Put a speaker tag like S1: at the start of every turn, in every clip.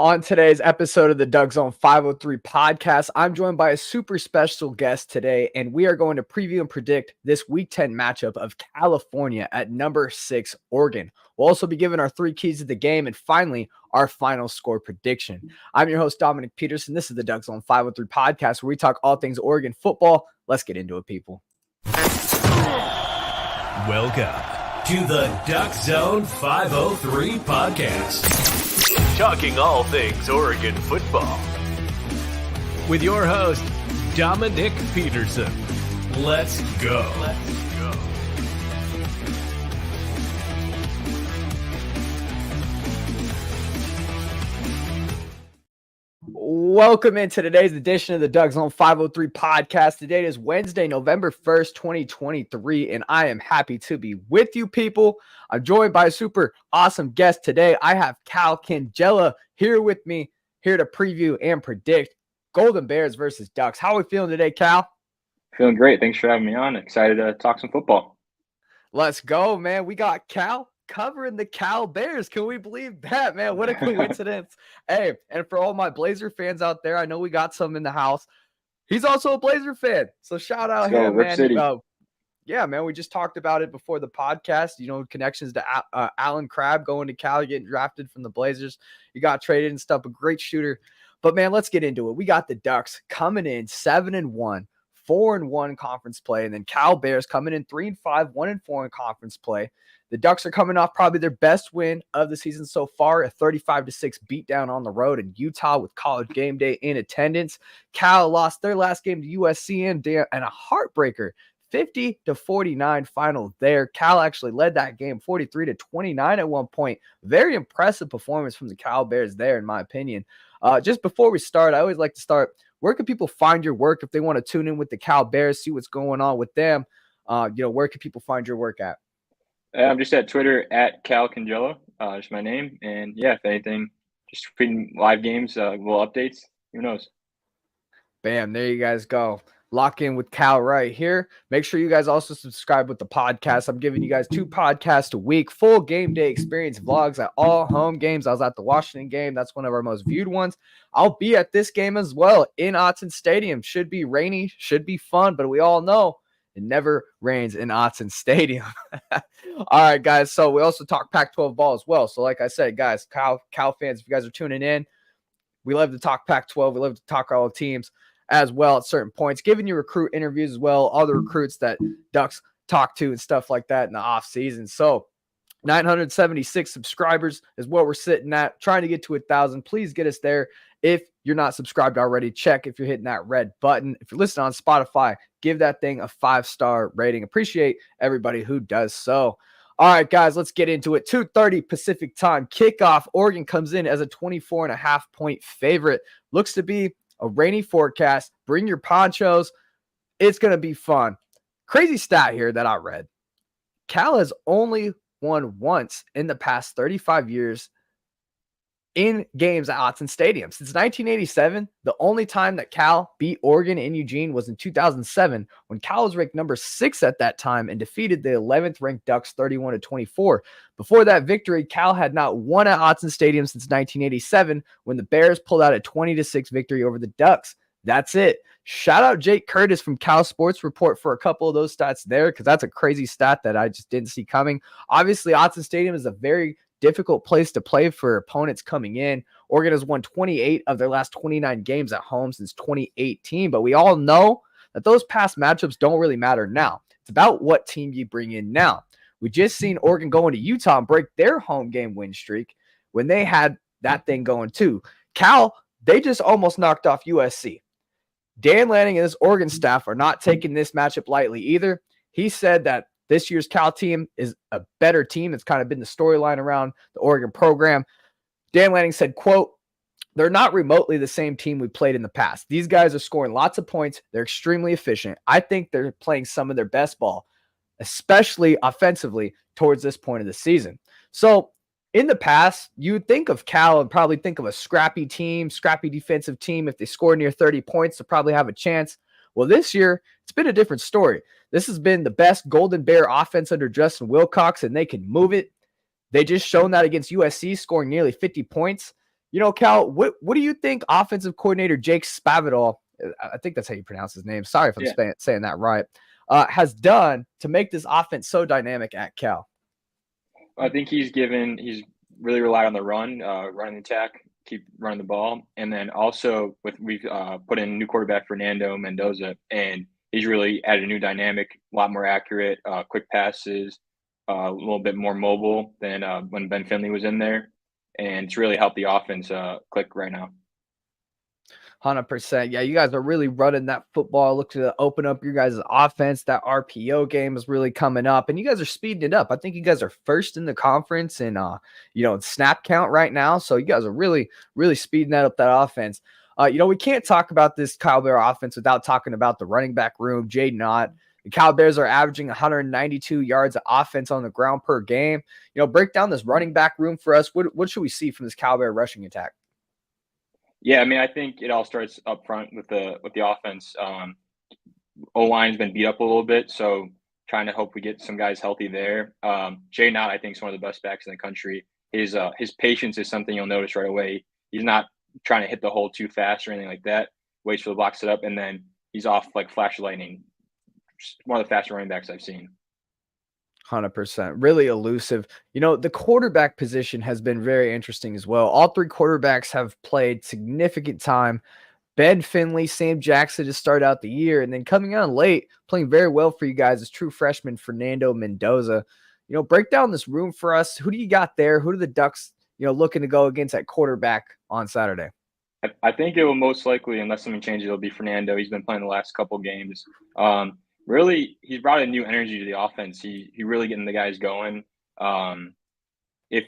S1: On today's episode of the DuckZone503 Podcast, I'm joined by a super special guest today, and we are going to preview and predict this Week 10 matchup of California at number 6, Oregon. We'll also be giving our 3 keys to the game and finally our final score prediction. I'm your host, Dominiqk Peterson. This is the DuckZone503 Podcast, where we talk all things Oregon football. Let's get into it, people.
S2: Welcome to the DuckZone503 Podcast. Talking all things Oregon football. With your host, Dominiqk Peterson. Let's go.
S1: Welcome into today's edition of the DuckZone503 Podcast. Today is Wednesday, November 1st, 2023, and I am happy to be with you people. I'm joined by a super awesome guest today. I have Cangilla here with me, here to preview and predict Golden Bears versus Ducks. How are we feeling today, Cal?
S3: Feeling great. Thanks for having me on. Excited to talk some football.
S1: Let's go, man. We got Cal covering the Cal Bears. Can we believe that, man? What a coincidence. Hey, and for all my Blazer fans out there, I know we got some in the house. He's also a Blazer fan. So shout out him,
S3: Rip
S1: man.
S3: City.
S1: Yeah, man, we just talked about it before the podcast. You know, connections to Alan Crabb going to Cal, getting drafted from the Blazers. You got traded and stuff, a great shooter. But, man, let's get into it. We got the Ducks coming in 7-1, 4-1 conference play, and then Cal Bears coming in 3-5, 1-4 in conference play. The Ducks are coming off probably their best win of the season so far, a 35-6 beatdown on the road in Utah with College game day in attendance. Cal lost their last game to USC and a heartbreaker, 50-49 final there. Cal actually led that game 43-29 at one point. Very impressive performance from the Cal Bears there, in my opinion. Just before we start, I always like to start, where can people find your work if they want to tune in with the Cal Bears, see what's going on with them? Where can people find your work at?
S3: I'm just at Twitter at Cangilla, just my name. And yeah, if anything, just tweeting live games, little updates. Who knows?
S1: Bam, there you guys go. Lock in with Cal right here. Make sure you guys also subscribe with the podcast. I'm giving you guys 2 podcasts a week, full game day experience vlogs at all home games. I was at the Washington game. That's one of our most viewed ones. I'll be at this game as well in Autzen Stadium. Should be rainy, should be fun, but we all know it never rains in Autzen Stadium. All right, guys. So we also talk Pac-12 ball as well. So like I said, guys, Cal fans, if you guys are tuning in, we love to talk Pac-12. We love to talk all the teams as well at certain points, giving you recruit interviews as well, all the recruits that Ducks talk to and stuff like that in the off season. So 976 subscribers is what we're sitting at, trying to get to 1,000. Please get us there. If you're not subscribed already, check if you're hitting that red button. If you're listening on Spotify, give that thing a 5-star rating. Appreciate everybody who does so. All right, guys, let's get into it. 2:30 Pacific time kickoff. Oregon comes in as a 24.5-point favorite. Looks to be a rainy forecast. Bring your ponchos. It's going to be fun. Crazy stat here that I read. Cal has only won once in the past 35 years in games at Autzen Stadium. Since 1987, the only time that Cal beat Oregon in Eugene was in 2007, when Cal was ranked number 6 at that time and defeated the 11th ranked Ducks 31-24. Before that victory, Cal had not won at Autzen Stadium since 1987, when the Bears pulled out a 20-6 victory over the Ducks. That's it. Shout out Jake Curtis from Cal Sports Report for a couple of those stats there, because that's a crazy stat that I just didn't see coming. Obviously, Autzen Stadium is a very difficult place to play for opponents coming in. Oregon has won 28 of their last 29 games at home since 2018, but we all know that those past matchups don't really matter now. It's about what team you bring in now. We just seen Oregon go into Utah and break their home game win streak when they had that thing going too. Cal, they just almost knocked off USC. Dan Lanning and his Oregon staff are not taking this matchup lightly either. He said that this year's Cal team is a better team. It's kind of been the storyline around the Oregon program. Dan Lanning said, quote, "They're not remotely the same team we played in the past. These guys are scoring lots of points. They're extremely efficient. I think they're playing some of their best ball, especially offensively towards this point of the season." So in the past, you would think of Cal and probably think of a scrappy team, scrappy defensive team. If they score near 30 points, they'll probably have a chance. Well, this year, it's been a different story. This has been the best Golden Bear offense under Justin Wilcox, and they can move it. They just shown that against USC, scoring nearly 50 points. Cal, what do you think offensive coordinator Jake Spavital, I think that's how you pronounce his name, sorry if I'm saying that right, has done to make this offense so dynamic at Cal?
S3: I think he's really relied on the run, running the attack, keep running the ball. And then also we've put in new quarterback Fernando Mendoza, and he's really added a new dynamic, a lot more accurate, quick passes, a little bit more mobile than when Ben Finley was in there. And it's really helped the offense click right now.
S1: 100%. Yeah, you guys are really running that football. Look to open up your guys' offense. That RPO game is really coming up, and you guys are speeding it up. I think you guys are first in the conference in snap count right now. So you guys are really, really speeding that up, that offense. We can't talk about this Cal Bear offense without talking about the running back room. Jaden Ott. The Cal Bears are averaging 192 yards of offense on the ground per game. Break down this running back room for us. What should we see from this Cal Bear rushing attack?
S3: Yeah, I mean, I think it all starts up front with the offense. O-line's been beat up a little bit, so trying to hope we get some guys healthy there. Jay Knott, I think, is one of the best backs in the country. His patience is something you'll notice right away. He's not trying to hit the hole too fast or anything like that. Waits for the block set up, and then he's off like flash of lightning. Just one of the faster running backs I've seen.
S1: 100%. Really elusive. The quarterback position has been very interesting as well. All three quarterbacks have played significant time. Ben Finley, Sam Jackson to start out the year, and then coming on late, playing very well for you guys is true freshman Fernando Mendoza. Break down this room for us. Who do you got there? Who do the Ducks, looking to go against at quarterback on Saturday?
S3: I think it will most likely, unless something changes, it'll be Fernando. He's been playing the last couple games. Really, he's brought a new energy to the offense. He really getting the guys going. If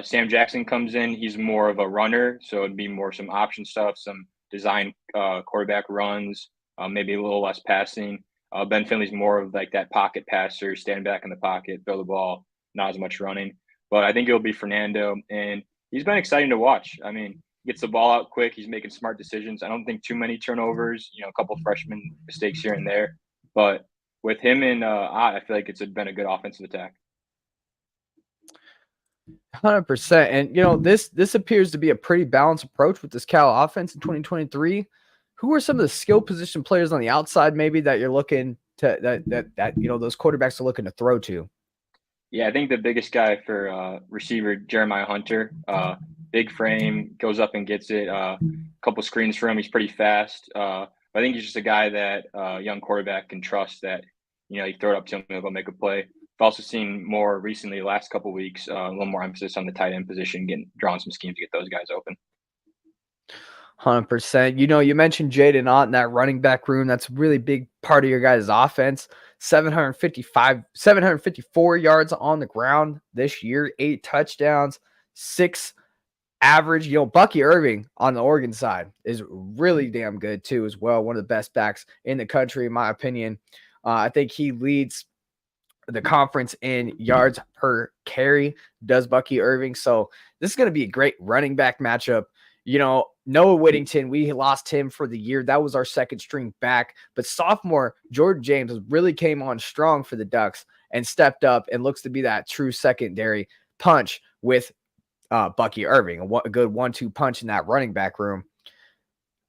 S3: Sam Jackson comes in, he's more of a runner, so it'd be more some option stuff, some design quarterback runs, maybe a little less passing. Ben Finley's more of like that pocket passer, stand back in the pocket, throw the ball, not as much running. But I think it'll be Fernando, and he's been exciting to watch. I mean, gets the ball out quick. He's making smart decisions. I don't think too many turnovers, a couple freshman mistakes here and there. But with him and I feel like it's been a good offensive attack.
S1: 100%. And, this appears to be a pretty balanced approach with this Cal offense in 2023. Who are some of the skill position players on the outside maybe that you're looking to that those quarterbacks are looking to throw to?
S3: Yeah, I think the biggest guy for receiver, Jeremiah Hunter, big frame, goes up and gets it. A couple screens for him. He's pretty fast. I think he's just a guy that young quarterback can trust that, you throw it up to him, he'll go make a play. I've also seen more recently, last couple of weeks, a little more emphasis on the tight end position, drawing some schemes to get those guys open.
S1: 100%. You mentioned Jaden Ott in that running back room. That's a really big part of your guys' offense. 754 yards on the ground this year, 8 touchdowns, 6 average. Bucky Irving on the Oregon side is really damn good too as well. One of the best backs in the country, in my opinion. I think he leads the conference in yards per carry, does Bucky Irving. So this is going to be a great running back matchup. Noah Whittington, we lost him for the year. That was our second string back. But sophomore Jordan James really came on strong for the Ducks and stepped up and looks to be that true secondary punch with Bucky Irving, a good 1-2 punch in that running back room.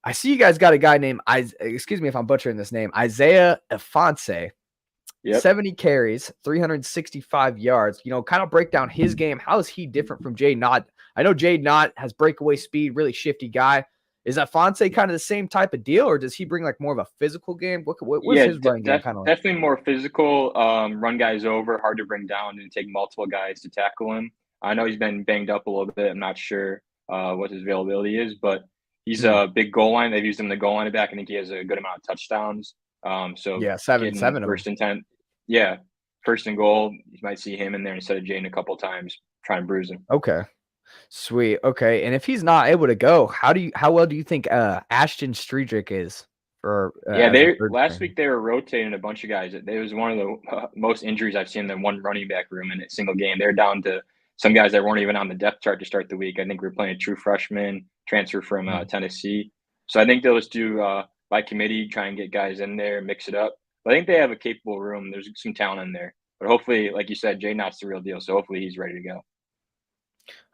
S1: I see you guys got a guy named, excuse me if I'm butchering this name, Isaiah Ifanse. Yep. 70 carries, 365 yards. Kind of break down his game. How is he different from Jay Knott? I know Jay Knott has breakaway speed, really shifty guy. Is Ifanse kind of the same type of deal, or does he bring like more of a physical game? What's his running game kind of like?
S3: Definitely more physical. Run guys over, hard to bring down, and take multiple guys to tackle him. I know he's been banged up a little bit. I'm not sure what his availability is, but he's a big goal line. They've used him in the goal line back. I think he has a good amount of touchdowns. So
S1: yeah, 7
S3: first and 10. Yeah, first and goal. You might see him in there instead of Jaden a couple times, trying to bruise him.
S1: Okay, sweet. Okay, and if he's not able to go, how well do you think Ashton Striedrich is?
S3: Last week they were rotating a bunch of guys. It was one of the most injuries I've seen in the one running back room in a single game. They're down to some guys that weren't even on the depth chart to start the week. I think we're playing a true freshman transfer from Tennessee. So I think they'll just do by committee, try and get guys in there, mix it up. But I think they have a capable room. There's some talent in there. But hopefully, like you said, Jay Knott's the real deal. So hopefully he's ready to go.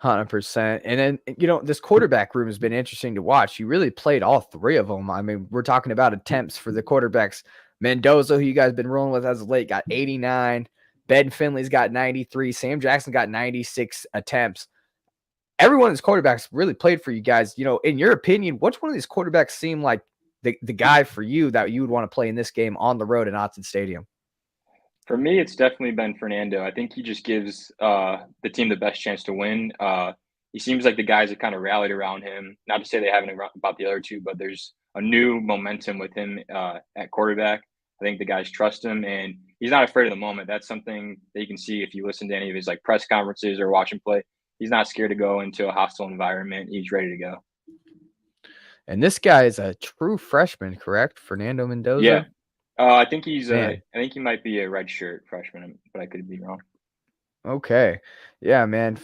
S1: 100%. And then, this quarterback room has been interesting to watch. You really played all three of them. I mean, we're talking about attempts for the quarterbacks. Mendoza, who you guys been rolling with as of late, got 89. Ben Finley's got 93. Sam Jackson got 96 attempts. Every one of these quarterbacks really played for you guys. In your opinion, which one of these quarterbacks seemed like the guy for you that you would want to play in this game on the road at Autzen Stadium?
S3: For me, it's definitely been Fernando. I think he just gives the team the best chance to win. He seems like the guys have kind of rallied around him. Not to say they haven't about the other two, but there's a new momentum with him at quarterback. I think the guys trust him, and he's not afraid of the moment. That's something that you can see if you listen to any of his press conferences or watch him play. He's not scared to go into a hostile environment. He's ready to go.
S1: And this guy is a true freshman, correct? Fernando Mendoza?
S3: Yeah. I think he's. I think he might be a redshirt freshman, but I could be wrong.
S1: Okay, yeah, man.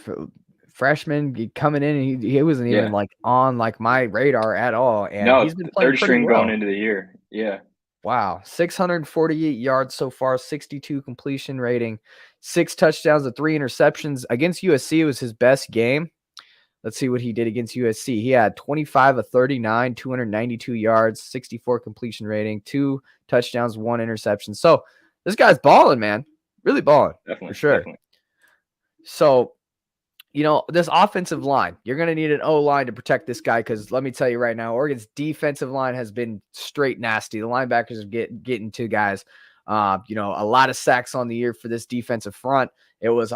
S1: Freshman coming in, and he wasn't even on my radar at all. And
S3: no,
S1: he's been playing
S3: third string
S1: well
S3: going into the year. Yeah.
S1: Wow, 648 yards so far, 62 completion rating, 6 touchdowns and 3 interceptions. Against USC, it was his best game. Let's see what he did against USC. He had 25 of 39, 292 yards, 64 completion rating, 2 touchdowns, 1 interception. So this guy's balling, man. Really balling.
S3: Definitely.
S1: For sure.
S3: Definitely.
S1: So, this offensive line, you're going to need an O-line to protect this guy because let me tell you right now, Oregon's defensive line has been straight nasty. The linebackers are getting to guys. A lot of sacks on the year for this defensive front. It was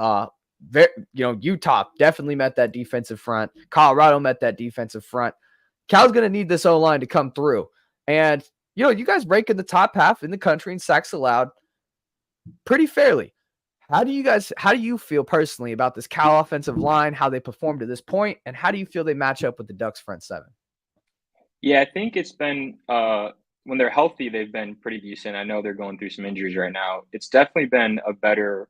S1: Utah definitely met that defensive front. Colorado met that defensive front. Cal's going to need this O-line to come through. And, you guys rank in the top half in the country in sacks allowed pretty fairly. How do you feel personally about this Cal offensive line, how they performed to this point, and how do you feel they match up with the Ducks front seven?
S3: Yeah, I think it's been when they're healthy, they've been pretty decent. I know they're going through some injuries right now. It's definitely been a better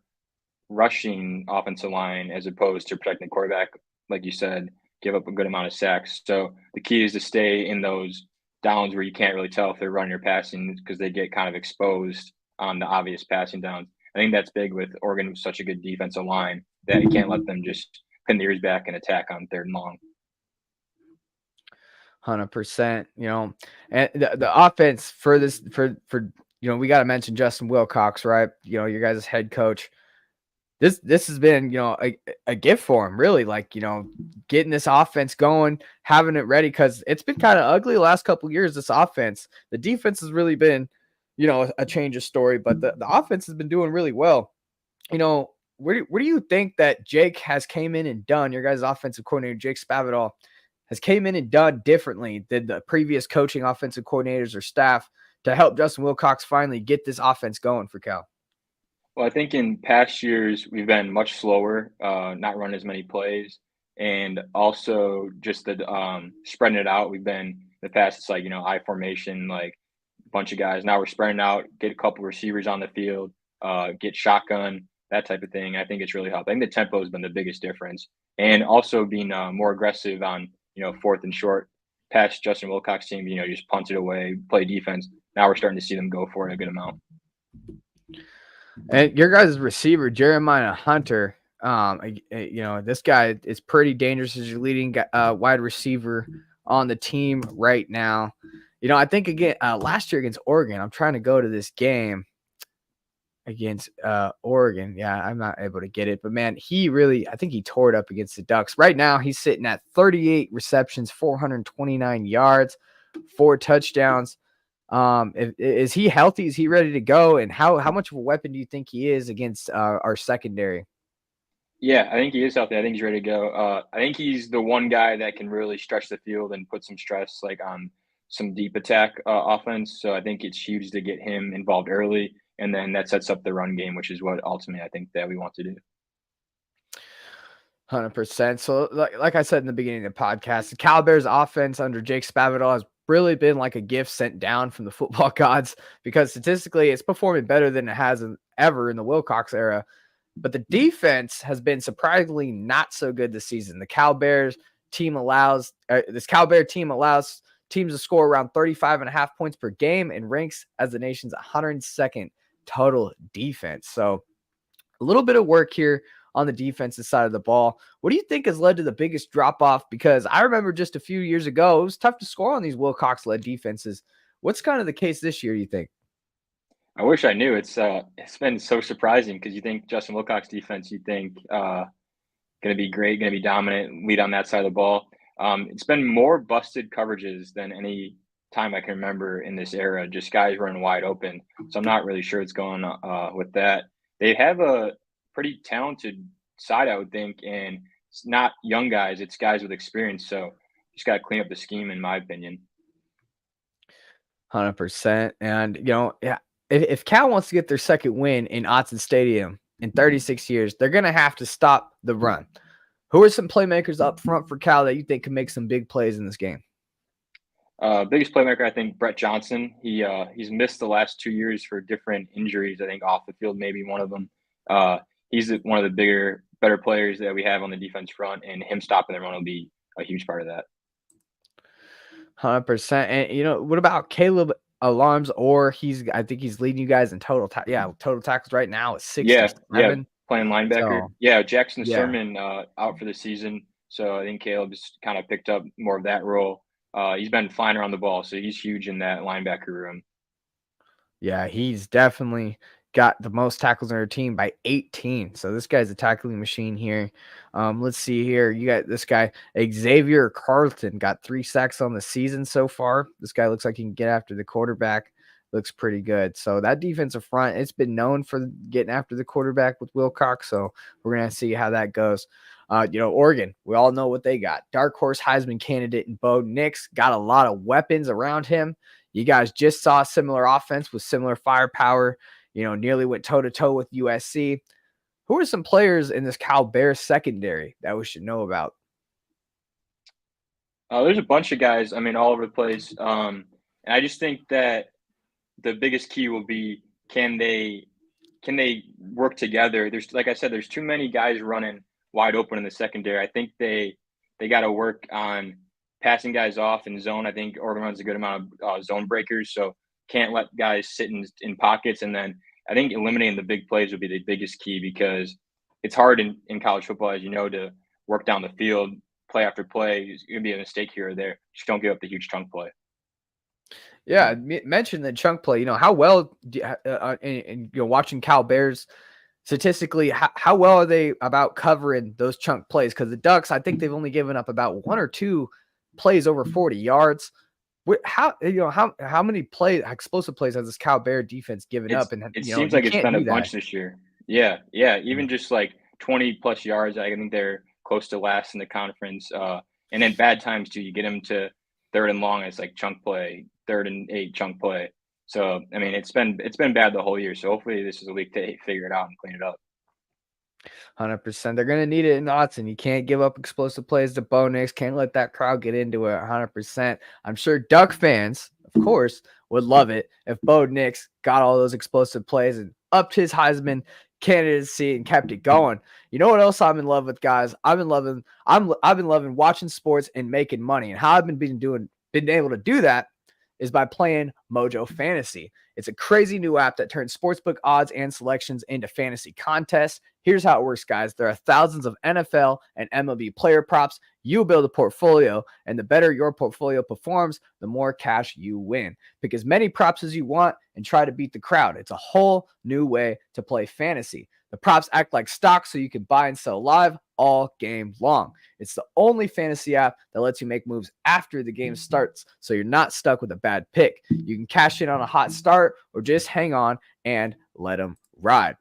S3: rushing offensive line as opposed to protecting the quarterback, like you said, give up a good amount of sacks. So the key is to stay in those downs where you can't really tell if they're running or passing because they get kind of exposed on the obvious passing downs. I think that's big with Oregon with such a good defensive line that you can't let them just pin their ears back and attack on 3rd and long.
S1: 100%, and the offense for this, we got to mention Justin Wilcox, right? Your guys' head coach. This has been, a gift for him, really, getting this offense going, having it ready, because it's been kind of ugly the last couple of years, this offense. The defense has really been, a change of story, but the offense has been doing really well. Where do you think that Jake has came in and done, your guys' offensive coordinator, Jake Spavital, has came in and done differently than the previous coaching offensive coordinators or staff to help Justin Wilcox finally get this offense going for Cal?
S3: Well, I think in past years, we've been much slower, not run as many plays, and also just the spreading it out. We've been in the past, it's I formation, a bunch of guys. Now we're spreading out, get a couple receivers on the field, get shotgun, that type of thing. I think it's really helped. I think the tempo has been the biggest difference, and also being more aggressive on 4th and short. Past Justin Wilcox team, just punt it away, play defense. Now we're starting to see them go for it a good amount.
S1: And your guys' receiver, Jeremiah Hunter, this guy is pretty dangerous as your leading wide receiver on the team right now. I think again last year against Oregon, I'm trying to go to this game against Oregon. Yeah, I'm not able to get it, but man, I think he tore it up against the Ducks. Right now, he's sitting at 38 receptions, 429 yards, 4 touchdowns. Is he healthy? Is he ready to go? And how much of a weapon do you think he is against our secondary?
S3: Yeah, I think he is healthy. I think he's ready to go. I think he's the one guy that can really stretch the field and put some stress on some deep attack offense. So I think it's huge to get him involved early, and then that sets up the run game, which is what ultimately I think that we want to do.
S1: 100%. So like I said in the beginning of the podcast, the Cal Bears offense under Jake Spavital has really been like a gift sent down from the football gods because statistically it's performing better than it has ever in the Wilcox era. But the defense has been surprisingly not so good this season. The Cal Bears team allows teams to score around 35.5 points per game and ranks as the nation's 102nd total defense. So a little bit of work here on the defensive side of the ball. What do you think has led to the biggest drop-off? Because I remember just a few years ago, it was tough to score on these Wilcox-led defenses. What's kind of the case this year, you think?
S3: I wish I knew. It's been so surprising because you think Justin Wilcox defense, you think going to be great, going to be dominant, lead on that side of the ball. It's been more busted coverages than any time I can remember in this era. Just guys running wide open. So I'm not really sure what's going on with that. They have a pretty talented side, I would think, and it's not young guys; it's guys with experience. So just got to clean up the scheme, in my opinion.
S1: 100%. And yeah, if Cal wants to get their second win in Autzen Stadium in 36 years, they're going to have to stop the run. Who are some playmakers up front for Cal that you think can make some big plays in this game?
S3: Biggest playmaker, I think, Brett Johnson. He's missed the last 2 years for different injuries. I think off the field, maybe one of them. He's one of the better players that we have on the defense front, and him stopping the run will be a huge part of that.
S1: 100%. And what about Caleb Alarms? Or I think he's leading you guys in total tackles right now at 6 or 7.
S3: Playing linebacker. So, Jackson Sermon out for the season, so I think Caleb's kind of picked up more of that role. He's been flying around the ball, so he's huge in that linebacker room.
S1: Yeah, he's definitely got the most tackles on our team by 18. So this guy's a tackling machine here. Let's see here. You got this guy, Xavier Carlton, got 3 sacks on the season so far. This guy looks like he can get after the quarterback. Looks pretty good. So that defensive front, it's been known for getting after the quarterback with Wilcox. So we're going to see how that goes. Oregon, we all know what they got. Dark horse Heisman candidate in Bo Nix, got a lot of weapons around him. You guys just saw a similar offense with similar firepower. Nearly went toe-to-toe with USC. Who are some players in this Cal Bears secondary that we should know about?
S3: There's a bunch of guys, all over the place. And I just think that the biggest key will be can they work together? Like I said, there's too many guys running wide open in the secondary. I think they got to work on passing guys off in zone. I think Oregon runs a good amount of zone breakers, so can't let guys sit in pockets. And then I think eliminating the big plays would be the biggest key because it's hard in college football, as you know, to work down the field, play after play. It's going to be a mistake here or there. Just don't give up the huge chunk play.
S1: Yeah, mention the chunk play. How well in watching Cal Bears statistically, how well are they about covering those chunk plays? Because the Ducks, I think they've only given up about 1 or 2 plays over 40 yards. How many explosive plays has this Cal Bear defense given up? And
S3: it seems like it's been a bunch this year. Yeah, even just like 20 plus yards. I think they're close to last in the conference. And then bad times too. You get them to 3rd and long, it's like chunk play, 3rd and 8 chunk play. So it's been bad the whole year. So hopefully this is a week to figure it out and clean it up.
S1: 100%. They're going to need it in Autzen. You can't give up explosive plays to Bo Nix. Can't let that crowd get into it 100%. I'm sure Duck fans, of course, would love it if Bo Nix got all those explosive plays and upped his Heisman candidacy and kept it going. You know what else I'm in love with, guys? I've been loving watching sports and making money. And how I've been able to do that is by playing Mojo Fantasy. It's a crazy new app that turns sportsbook odds and selections into fantasy contests. Here's how it works, guys. There are thousands of NFL and MLB player props. You build a portfolio, and the better your portfolio performs, the more cash you win. Pick as many props as you want and try to beat the crowd. It's a whole new way to play fantasy. The props act like stocks, so you can buy and sell live all game long. It's the only fantasy app that lets you make moves after the game starts, so you're not stuck with a bad pick. You can cash in on a hot start or just hang on and let them ride.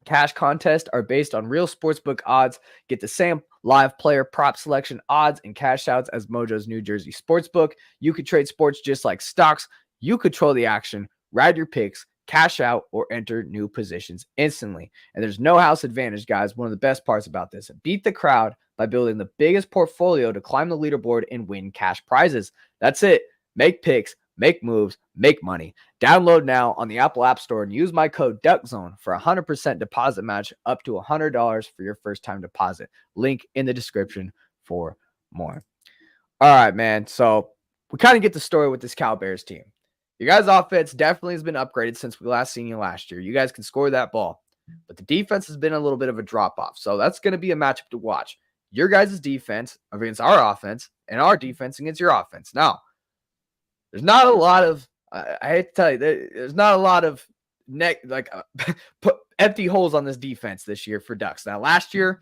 S1: Cash contests are based on real sportsbook odds. Get the same live player prop selection odds and cash outs as Mojo's New Jersey Sportsbook. You could trade sports just like stocks. You control the action, ride your picks, cash out, or enter new positions instantly. And there's no house advantage, guys. One of the best parts about this. Beat the crowd by building the biggest portfolio to climb the leaderboard and win cash prizes. That's it. Make picks, make moves, make money. Download now on the Apple App Store and use my code DuckZone for a 100% deposit match up to $100 for your first time deposit. Link in the description for more. All right, man. So we kind of get the story with this Cal Bears team. Your guys' offense definitely has been upgraded since we last seen you last year. You guys can score that ball. but the defense has been a little bit of a drop-off. So that's going to be a matchup to watch. Your guys' defense against our offense and our defense against your offense. Now, there's not a lot of, I hate to tell you, there's not a lot of empty holes on this defense this year for Ducks. Now, last year,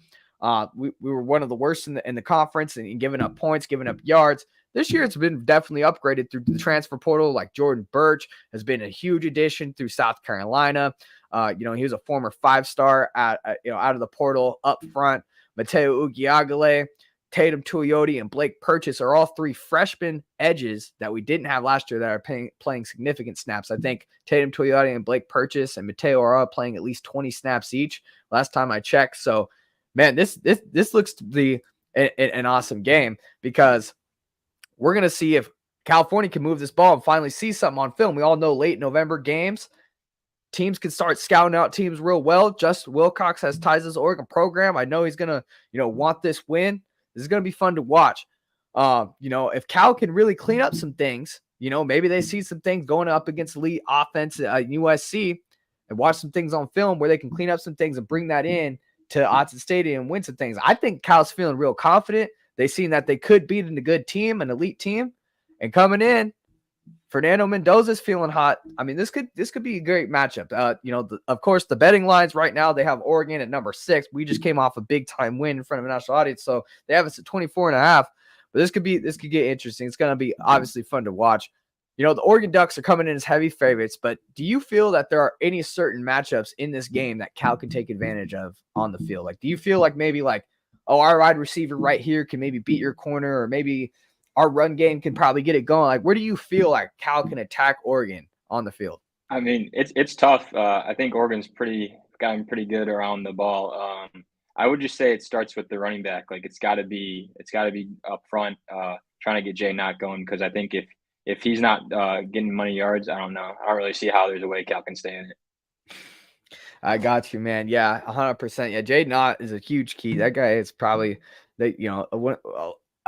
S1: we were one of the worst in the conference in giving up points, giving up yards. This year, it's been definitely upgraded through the transfer portal. Like Jordan Birch has been a huge addition through South Carolina. He was a former 5-star out of the portal up front. Mateo Ugiagale, Tatum Tuioti, and Blake Purchase are all 3 freshman edges that we didn't have last year that are playing significant snaps. I think Tatum Tuioti and Blake Purchase and Mateo are all playing at least 20 snaps each last time I checked. So, man, this looks to be an awesome game because we're going to see if California can move this ball and finally see something on film. We all know late November games, teams can start scouting out teams real well. Justin Wilcox has ties to this Oregon program. I know he's going to, want this win. This is going to be fun to watch. If Cal can really clean up some things, maybe they see some things going up against elite offense at USC and watch some things on film where they can clean up some things and bring that in to Autzen Stadium and win some things. I think Cal's feeling real confident. They seen that they could beat a good team, an elite team, and coming in, Fernando Mendoza's feeling hot. I mean, this could be a great matchup. Of course, the betting lines right now, they have Oregon at number 6. We just came off a big time win in front of a national audience, so they have us at 24.5. But this could get interesting. It's going to be obviously fun to watch. The Oregon Ducks are coming in as heavy favorites, but do you feel that there are any certain matchups in this game that Cal can take advantage of on the field? Like, do you feel like maybe our wide receiver right here can maybe beat your corner, or maybe our run game can probably get it going? Like, where do you feel like Cal can attack Oregon on the field?
S3: I mean, it's tough. I think Oregon's gotten pretty good around the ball. I would just say it starts with the running back. Like, it's got to be up front, trying to get Jay Knott going, because I think if he's not getting money yards, I don't know. I don't really see how there's a way Cal can stay in it.
S1: I got you, man. Yeah, 100%. Yeah, Jay Knott is a huge key. That guy is probably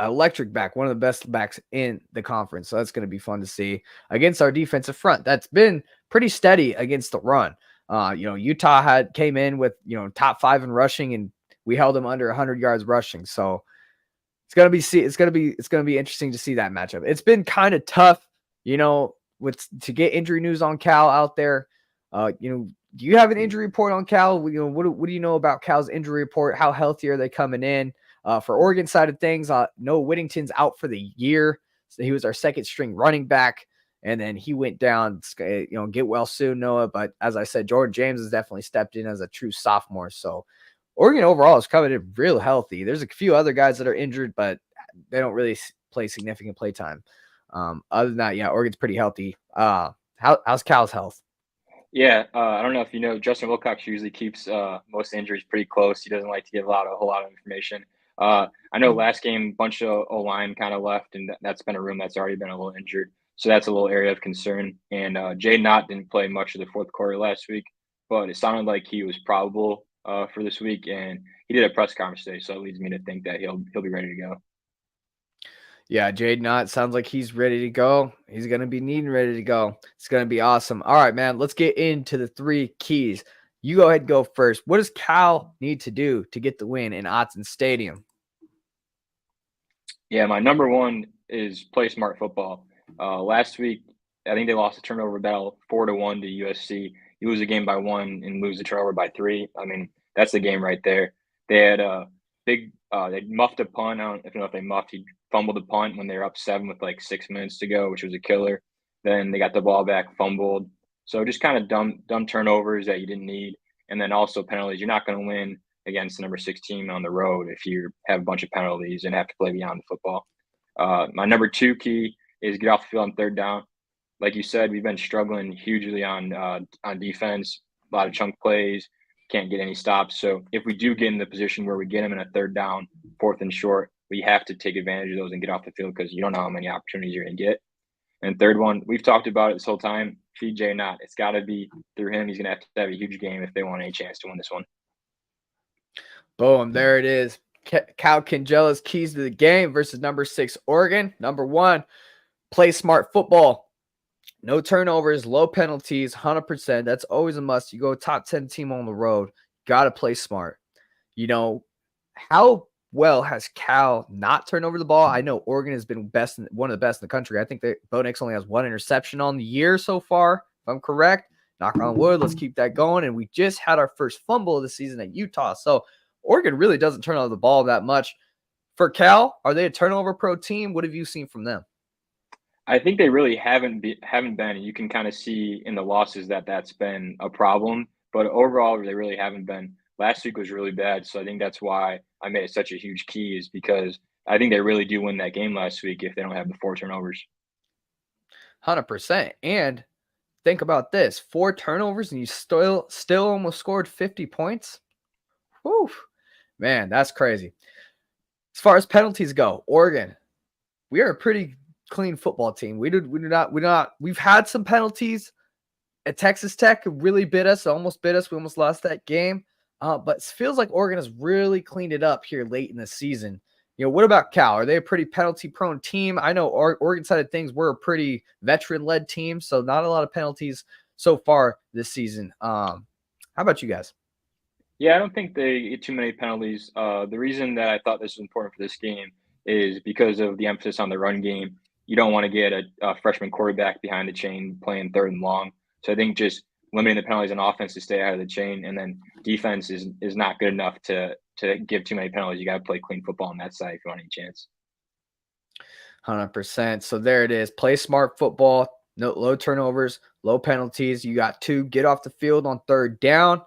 S1: electric back, one of the best backs in the conference. So that's going to be fun to see against our defensive front. That's been pretty steady against the run. Utah came in with, top 5 in rushing, and we held them under 100 yards rushing. So it's going to be interesting to see that matchup. It's been kind of tough, to get injury news on Cal out there. Do you have an injury report on Cal? What do you know about Cal's injury report? How healthy are they coming in? For Oregon side of things, Noah Whittington's out for the year. So he was our second string running back, and then he went down. Get well soon, Noah. But as I said, Jordan James has definitely stepped in as a true sophomore. So Oregon overall is coming in real healthy. There's a few other guys that are injured, but they don't really play significant play time. Other than that, Oregon's pretty healthy. How's Cal's health?
S3: Yeah, I don't know if you know, Justin Wilcox usually keeps most injuries pretty close. He doesn't like to give a whole lot of information. I know last game, a bunch of O-line kind of left, and that's been a room that's already been a little injured. So that's a little area of concern. And Jay Knott didn't play much of the fourth quarter last week, but it sounded like he was probable for this week, and he did a press conference today, so it leads me to think that he'll be ready to go.
S1: Yeah, Jade Knott sounds like he's ready to go. He's going to be ready to go. It's going to be awesome. All right, man, let's get into the 3 keys. You go ahead and go first. What does Cal need to do to get the win in Autzen Stadium?
S3: Yeah, my number 1 is play smart football. Last week, I think they lost a turnover battle 4-1 to USC. You lose a game by 1 and lose the turnover by 3. I mean, that's the game right there. They had a big they muffed a punt. I don't know if they muffed. He fumbled the punt when they were up 7 with 6 minutes to go, which was a killer. Then they got the ball back, fumbled. So just kind of dumb turnovers that you didn't need. And then also penalties. You're not going to win against the number 6 team on the road if you have a bunch of penalties and have to play beyond the football. My number 2 key is get off the field on 3rd down. Like you said, we've been struggling hugely on defense, a lot of chunk plays, can't get any stops. So if we do get in the position where we get them in a 3rd down, 4th and short, we have to take advantage of those and get off the field, because you don't know how many opportunities you're going to get. And 3rd one, we've talked about it this whole time, feed Jay Knott. It's got to be through him. He's going to have a huge game if they want any chance to win this one.
S1: Boom, there it is. Cal Cangilla's keys to the game versus number 6 Oregon. Number 1, play smart football. No turnovers, low penalties, 100%. That's always a must. You go top 10 team on the road, got to play smart. You know, how well has Cal not turned over the ball? I know Oregon has been one of the best in the country. I think that Dominiqk only has one interception on the year so far, if I'm correct. Knock on wood, let's keep that going. And we just had our first fumble of the season at Utah. So Oregon really doesn't turn over the ball that much. For Cal, are they a turnover pro team? What have you seen from them?
S3: I think they really haven't been. And you can kind of see in the losses that that's been a problem. But overall, they really haven't been. Last week was really bad, so I think that's why I made it such a huge key, is because I think they really do win that game last week if they don't have the 4 turnovers.
S1: 100%. And think about this: 4 turnovers, and you still almost scored 50 points. Whew. Man, that's crazy. As far as penalties go, Oregon, we are a pretty clean football team. We've had some penalties at Texas Tech. It really bit us, almost bit us. We almost lost that game. But it feels like Oregon has really cleaned it up here late in the season. You know, what about Cal? Are they a pretty penalty-prone team? I know Oregon side of things, we're a pretty veteran-led team, so not a lot of penalties so far this season. How about you guys?
S3: Yeah, I don't think they get too many penalties. The reason that I thought this was important for this game is because of the emphasis on the run game. You don't want to get a freshman quarterback behind the chain playing 3rd and long. So I think just limiting the penalties on offense to stay out of the chain, and then defense is not good enough to give too many penalties. You got to play clean football on that side if you want any chance.
S1: 100%. So there it is. Play smart football. No low turnovers, low penalties. You got 2. Get off the field on 3rd down.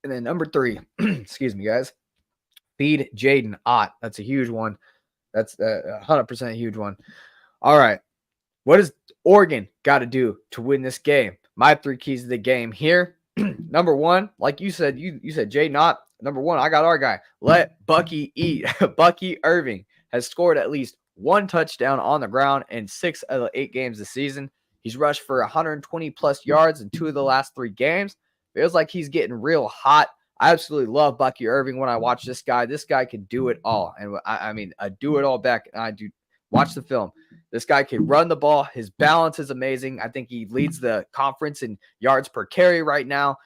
S1: And then number 3, excuse me, guys. Feed Jaden Ott. That's a huge one. That's 100% a huge one. All right. What does Oregon got to do to win this game? My 3 keys to the game here. Number 1, like you said, you said Jaden Ott. Number 1, I got our guy. Let Bucky eat. Bucky Irving has scored at least 1 touchdown on the ground in 6 of the 8 games this season. He's rushed for 120-plus yards in 2 of the last 3 games. Feels like he's getting real hot. I absolutely love Bucky Irving when I watch this guy. This guy can do it all. And I mean, I do it all back. I do watch the film. This guy can run the ball. His balance is amazing. I think he leads the conference in yards per carry right now.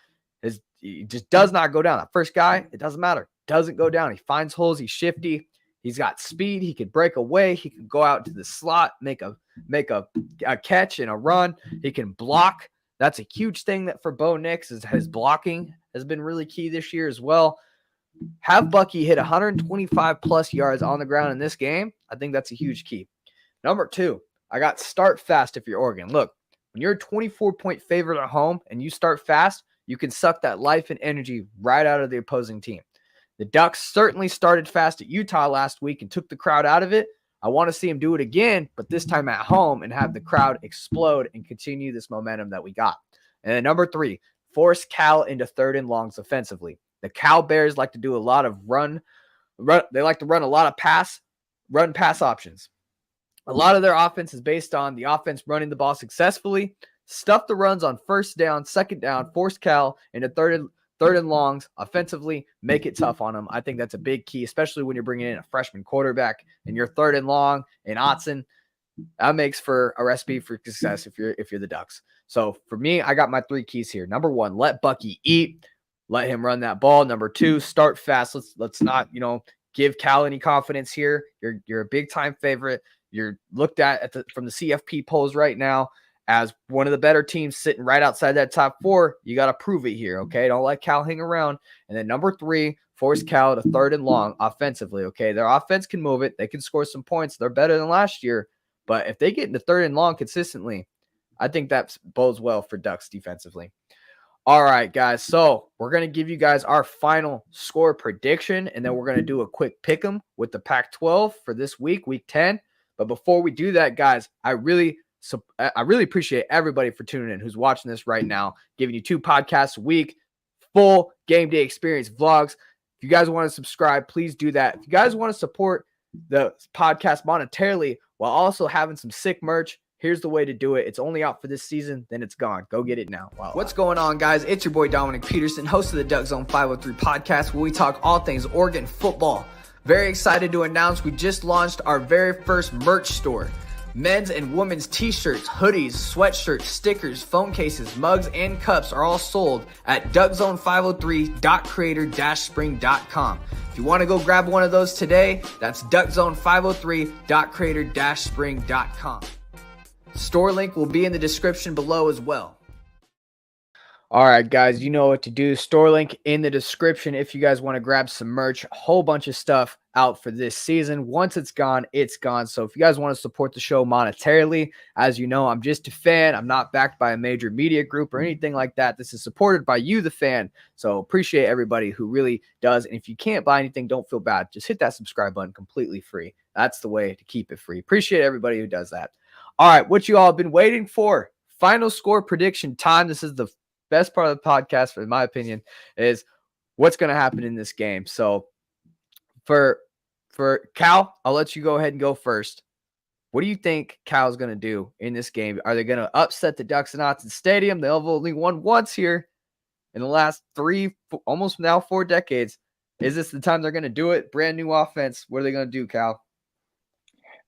S1: He just does not go down. That first guy, it doesn't matter. Doesn't go down. He finds holes. He's shifty. He's got speed. He can break away. He can go out to the slot, make a catch and a run. He can block. That's a huge thing that for Bo Nix is his blocking has been really key this year as well. Have Bucky hit 125 plus yards on the ground in this game. I think that's a huge key. Number 2, I got start fast if you're Oregon. Look, when you're a 24-point favorite at home and you start fast, you can suck that life and energy right out of the opposing team. The Ducks certainly started fast at Utah last week and took the crowd out of it. I want to see him do it again, but this time at home and have the crowd explode and continue this momentum that we got. And then number 3, force Cal into 3rd and longs offensively. The Cal Bears like to do a lot of run. They like to run a lot of pass options. A lot of their offense is based on the offense running the ball successfully. Stuff the runs on 1st down, 2nd down, force Cal into 3rd and longs offensively, make it tough on them. I think that's a big key, especially when you're bringing in a freshman quarterback and you're 3rd and long and Otson. That makes for a recipe for success if you're the Ducks. So for me, I got my 3 keys here. Number 1, let Bucky eat. Let him run that ball. Number 2, start fast. Let's not, give Cal any confidence here. You're a big time favorite. You're looked at from the CFP polls right now as one of the better teams sitting right outside that top 4. You got to prove it here, okay? Don't let Cal hang around. And then number 3, force Cal to 3rd and long offensively, okay? Their offense can move it. They can score some points. They're better than last year. But if they get into 3rd and long consistently, I think that bodes well for Ducks defensively. All right, guys. So we're going to give you guys our final score prediction, and then we're going to do a quick pick 'em with the Pac-12 for this week, week 10. But before we do that, guys, I really appreciate everybody for tuning in who's watching this right now, giving you 2 podcasts a week, full game day experience vlogs. If you guys want to subscribe, please do that. If you guys want to support the podcast monetarily while also having some sick merch, here's the way to do it. It's only out for this season, then it's gone. Go get it now. Wow. What's going on, guys? It's your boy Dominiqk Peterson, host of the DuckZone503 Podcast, where we talk all things Oregon football. Very excited to announce we just launched our very first merch store. Men's and women's t-shirts, hoodies, sweatshirts, stickers, phone cases, mugs, and cups are all sold at DuckZone503.creator-spring.com. If you want to go grab one of those today, that's DuckZone503.creator-spring.com. Store link will be in the description below as well. All right, guys, you know what to do. Store link in the description if you guys want to grab some merch. A whole bunch of stuff out for this season. Once it's gone, it's gone. So if you guys want to support the show monetarily, as you know, I'm just a fan. I'm not backed by a major media group or anything like that. This is supported by you, the fan. So appreciate everybody who really does. And if you can't buy anything, don't feel bad. Just hit that subscribe button, completely free. That's the way to keep it free. Appreciate everybody who does that. All right, what you all have been waiting for. Final score prediction time. This is the best part of the podcast, in my opinion, is what's going to happen in this game. So for Cal, I'll let you go ahead and go first. What do you think Cal's going to do in this game? Are they going to upset the Ducks in Autzen Stadium? They've only won once here in the last almost now 4 decades. Is this the time they're going to do it? Brand new offense. What are they going to do, Cal?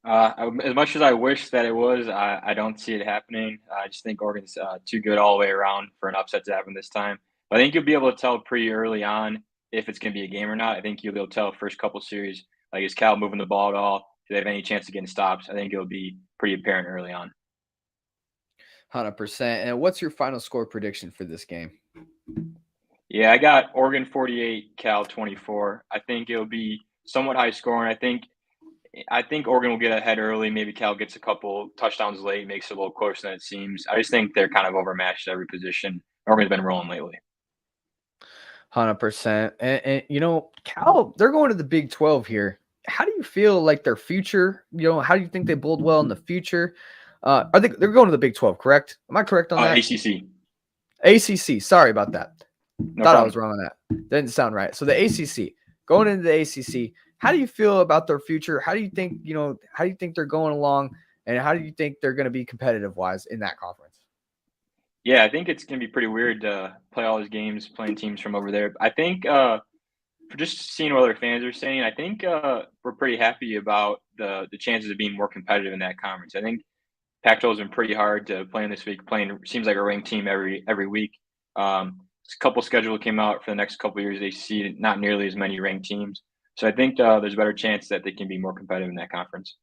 S3: As much as I wish that it was, I don't see it happening. I just think Oregon's too good all the way around for an upset to happen this time. But I think you'll be able to tell pretty early on if it's going to be a game or not. I think you'll be able to tell first couple series, like, is Cal moving the ball at all? Do they have any chance of getting stops? I think it'll be pretty apparent early on.
S1: 100%. And what's your final score prediction for this game?
S3: Yeah, I got Oregon 48, Cal 24. I think it'll be somewhat high scoring. I think Oregon will get ahead early. Maybe Cal gets a couple touchdowns late, makes it a little closer than it seems. I just think they're kind of overmatched at every position. Oregon's been rolling lately.
S1: 100%. And you know, Cal, they're going to the Big 12 here. How do you feel like their future? You know, how do you think they bowled well in the future? They're going to the Big 12, correct? Am I correct on that?
S3: ACC.
S1: ACC. Sorry about that.
S3: No
S1: Thought
S3: problem.
S1: I was wrong on that. Didn't sound right. So the ACC, going into the ACC. How do you feel about their future? How do you think they're going along, and how do you think they're going to be competitive wise in that conference?
S3: Yeah, I think it's going to be pretty weird to play all these games playing teams from over there. I think for just seeing what other fans are saying, I think we're pretty happy about the chances of being more competitive in that conference. I think Pac-12 has been pretty hard to play in this week. Seems like a ranked team every week. A couple schedule came out for the next couple of years. They see not nearly as many ranked teams. So I think there's a better chance that they can be more competitive in that conference.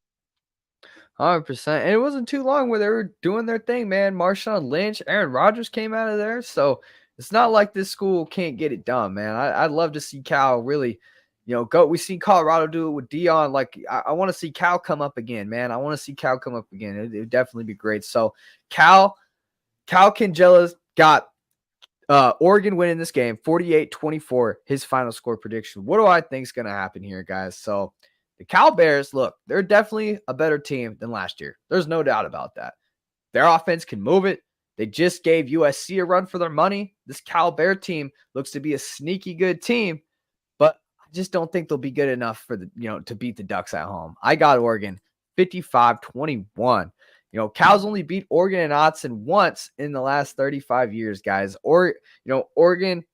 S1: 100%. And it wasn't too long where they were doing their thing, man. Marshawn Lynch, Aaron Rodgers came out of there. So it's not like this school can't get it done, man. I'd love to see Cal really, go. We've seen Colorado do it with Dion. Like, I want to see Cal come up again, man. I want to see Cal come up again. It would definitely be great. So Cal Cangilla's got Oregon winning this game, 48-24, his final score prediction. What do I think is going to happen here, guys? So the Cal Bears, look, they're definitely a better team than last year. There's no doubt about that. Their offense can move it. They just gave USC a run for their money. This Cal Bear team looks to be a sneaky good team, but I just don't think they'll be good enough for to beat the Ducks at home. I got Oregon 55-21. Cal's only beat Oregon and Autzen once in the last 35 years, guys. Oregon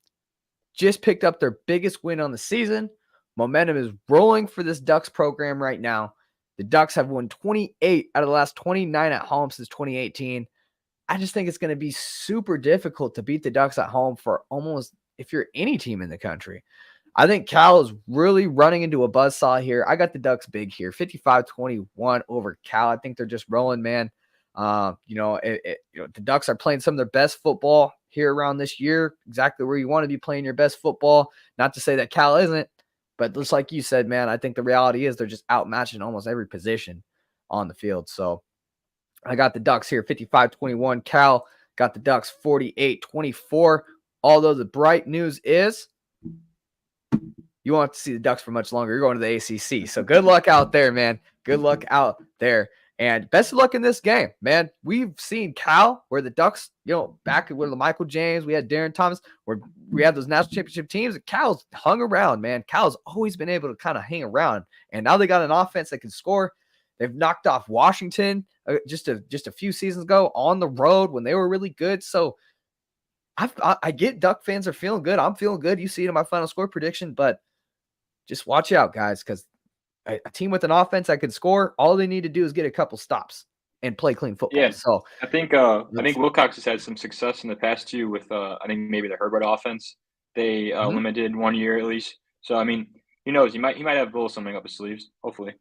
S1: just picked up their biggest win on the season. Momentum is rolling for this Ducks program right now. The Ducks have won 28 out of the last 29 at home since 2018. I just think it's going to be super difficult to beat the Ducks at home for almost if you're any team in the country. I think Cal is really running into a buzzsaw here. I got the Ducks big here, 55-21 over Cal. I think they're just rolling, man. The Ducks are playing some of their best football here around this year, exactly where you want to be playing your best football. Not to say that Cal isn't, but just like you said, man, I think the reality is they're just outmatching almost every position on the field. So I got the Ducks here, 55-21. Cal got the Ducks 48-24. Although the bright news is you won't have to see the Ducks for much longer. You're going to the ACC. So good luck out there, man. Good luck out there. And best of luck in this game, man. We've seen Cal where the Ducks, back with the Michael James, we had Darren Thomas, where we had those national championship teams. Cal's hung around, man. Cal's always been able to kind of hang around. And now they got an offense that can score. They've knocked off Washington just a few seasons ago on the road when they were really good. So I get Duck fans are feeling good. I'm feeling good. You see it in my final score prediction, but just watch out, guys, because a team with an offense that can score, all they need to do is get a couple stops. and play clean football.
S3: Yeah.
S1: So
S3: I think Wilcox has had some success in the past too with I think maybe the Herbert offense. They limited 1 year at least. So I mean, who knows? He might have a little something up his sleeves. Hopefully.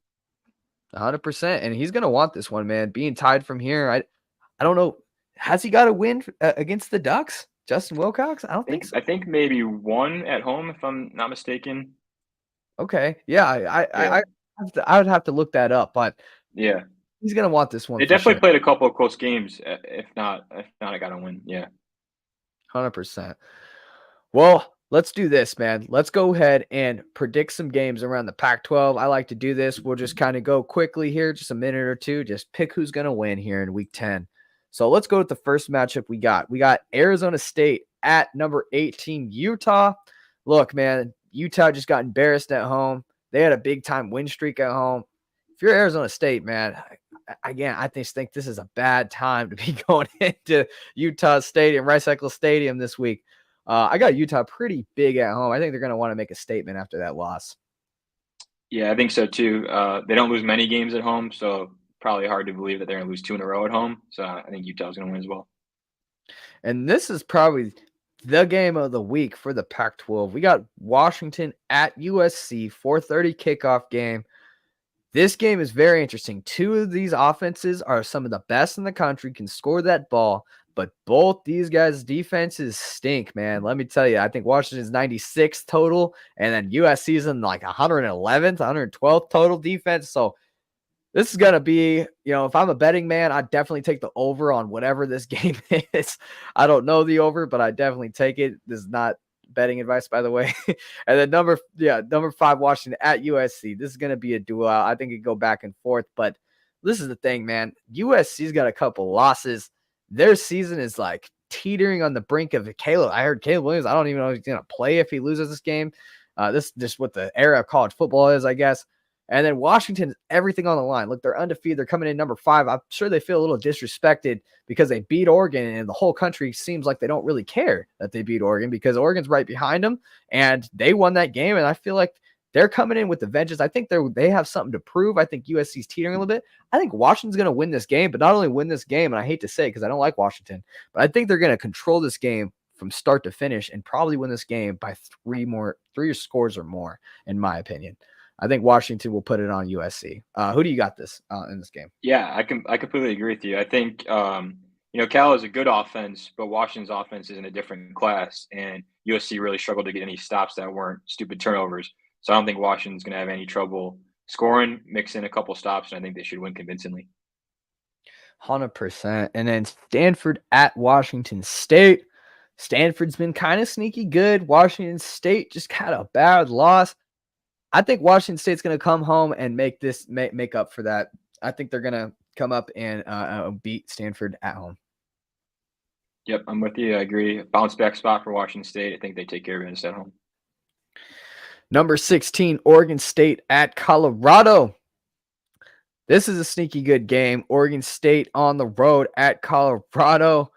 S1: 100%, and he's gonna want this one, man. Being tied from here, I don't know. Has he got a win against the Ducks, Justin Wilcox? I don't think so.
S3: I think maybe one at home, if I'm not mistaken.
S1: Okay, yeah, I would have to look that up, but
S3: Yeah,
S1: he's gonna want this one.
S3: they
S1: For
S3: definitely
S1: sure.
S3: played a couple of close games. If not, I got to win. Yeah.
S1: 100%. Well, let's do this, man. Let's go ahead and predict some games around the Pac-12. I like to do this. We'll just kind of go quickly here, just a minute or two, just pick who's going to win here in week 10. So let's go with the first matchup we got. We got Arizona State at number 18, Utah. Look, man, Utah just got embarrassed at home. They had a big-time win streak at home. If you're Arizona State, man, again, I just think this is a bad time to be going into Utah Stadium, Rice Eccles Stadium this week. I got Utah pretty big at home. I think they're going to want to make a statement after that loss.
S3: Yeah, I think so too. They don't lose many games at home, so probably hard to believe that they're going to lose 2 in a row at home. So I think Utah's going to win as well.
S1: And this is probably the game of the week for the Pac-12. We got Washington at USC, 4:30 kickoff game. This game is very interesting. 2 of these offenses are some of the best in the country, can score that ball, but both these guys' defenses stink, man. Let me tell you, I think Washington's 96 total, and then USC's in like 111th, 112th total defense. So this is going to be, if I'm a betting man, I'd definitely take the over on whatever this game is. I don't know the over, but I definitely take it. This is not betting advice, by the way. And then number 5, Washington at USC. This is going to be a duel. I think it could go back and forth, but this is the thing, man. USC's got a couple losses. Their season is like teetering on the brink of Caleb. I heard Caleb Williams. I don't even know if he's going to play if he loses this game. This is just what the era of college football is, I guess. And then Washington, everything on the line. Look, they're undefeated. They're coming in number 5. I'm sure they feel a little disrespected because they beat Oregon, and the whole country seems like they don't really care that they beat Oregon because Oregon's right behind them, and they won that game. And I feel like they're coming in with the vengeance. I think they have something to prove. I think USC's teetering a little bit. I think Washington's going to win this game, but not only win this game, and I hate to say it because I don't like Washington, but I think they're going to control this game from start to finish and probably win this game by 3 scores or more, in my opinion. I think Washington will put it on USC. Who do you got this in this game?
S3: Yeah, I completely agree with you. I think Cal is a good offense, but Washington's offense is in a different class, and USC really struggled to get any stops that weren't stupid turnovers. So I don't think Washington's going to have any trouble scoring, mix in a couple stops, and I think they should win convincingly.
S1: 100%. And then Stanford at Washington State. Stanford's been kind of sneaky good. Washington State just had a bad loss. I think Washington State's going to come home and make up for that. I think they're going to come up and beat Stanford at home.
S3: Yep, I'm with you. I agree. Bounce back spot for Washington State. I think they take care of business at home.
S1: Number 16, Oregon State at Colorado. This is a sneaky good game. Oregon State on the road at Colorado.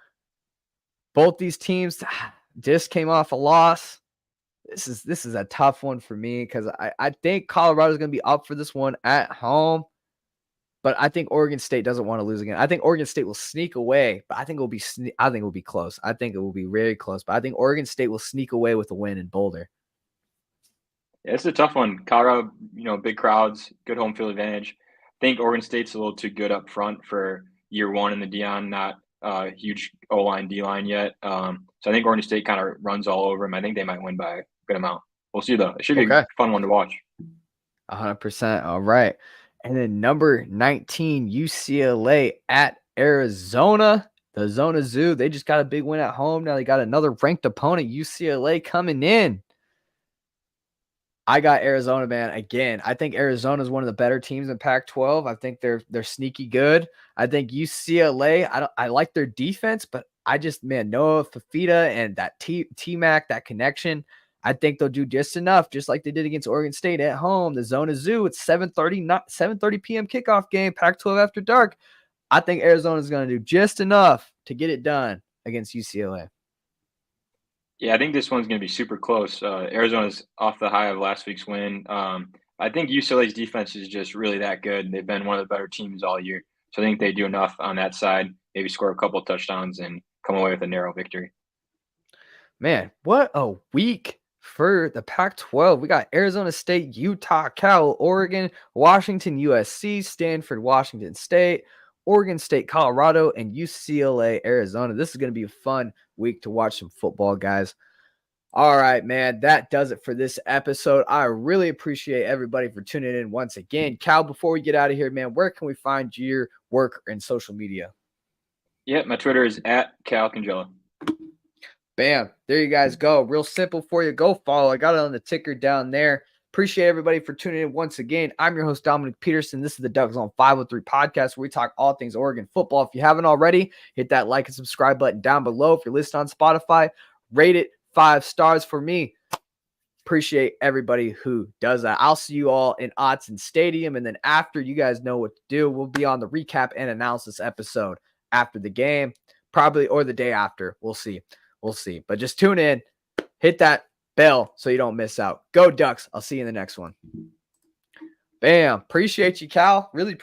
S1: Both these teams just came off a loss. This is a tough one for me because I think Colorado's going to be up for this one at home, but I think Oregon State doesn't want to lose again. I think Oregon State will sneak away, but I think it will be close. I think it will be very close, but I think Oregon State will sneak away with a win in Boulder.
S3: Yeah, it's a tough one. Colorado, big crowds, good home field advantage. I think Oregon State's a little too good up front for year one in the Dion, not huge O-line, D-line yet. So I think Oregon State kind of runs all over them. I think they might win by good amount. We'll see though. It should be a fun one to watch.
S1: 100%. All right. And then number 19, UCLA at Arizona. The Zona Zoo. They just got a big win at home. Now they got another ranked opponent, UCLA, coming in. I got Arizona, man. Again, I think Arizona is one of the better teams in Pac-12. I think they're sneaky good. I think UCLA, I like their defense, but I just, Noah Fafita and that T-Mac, that connection, I think they'll do just enough, just like they did against Oregon State at home. The Zona Zoo, it's 7:30 p.m. kickoff game, Pac-12 after dark. I think Arizona is going to do just enough to get it done against UCLA.
S3: Yeah, I think this one's going to be super close. Arizona's off the high of last week's win. I think UCLA's defense is just really that good. They've been one of the better teams all year. So I think they do enough on that side, maybe score a couple of touchdowns and come away with a narrow victory.
S1: Man, what a week for the Pac-12. We got Arizona State, Utah, Cal, Oregon, Washington, USC, Stanford, Washington State, Oregon State, Colorado, and UCLA, Arizona. This is going to be a fun week to watch some football, guys. All right, man, that does it for this episode. I really appreciate everybody for tuning in once again. Cal, before we get out of here, man, where can we find your work and social media?
S3: Yeah, my Twitter is @Cangilla.
S1: Bam. There you guys go. Real simple for you. Go follow. I got it on the ticker down there. Appreciate everybody for tuning in once again. I'm your host, Dominiqk Peterson. This is the DuckZone503 Podcast, where we talk all things Oregon football. If you haven't already, hit that like and subscribe button down below. If you're listening on Spotify, rate it 5 stars for me. Appreciate everybody who does that. I'll see you all in Autzen Stadium. And then after, you guys know what to do. We'll be on the recap and analysis episode after the game, probably, or the day after. We'll see. We'll see. But just tune in, hit that bell so you don't miss out. Go Ducks. I'll see you in the next one. Bam. Appreciate you, Cal. Really appreciate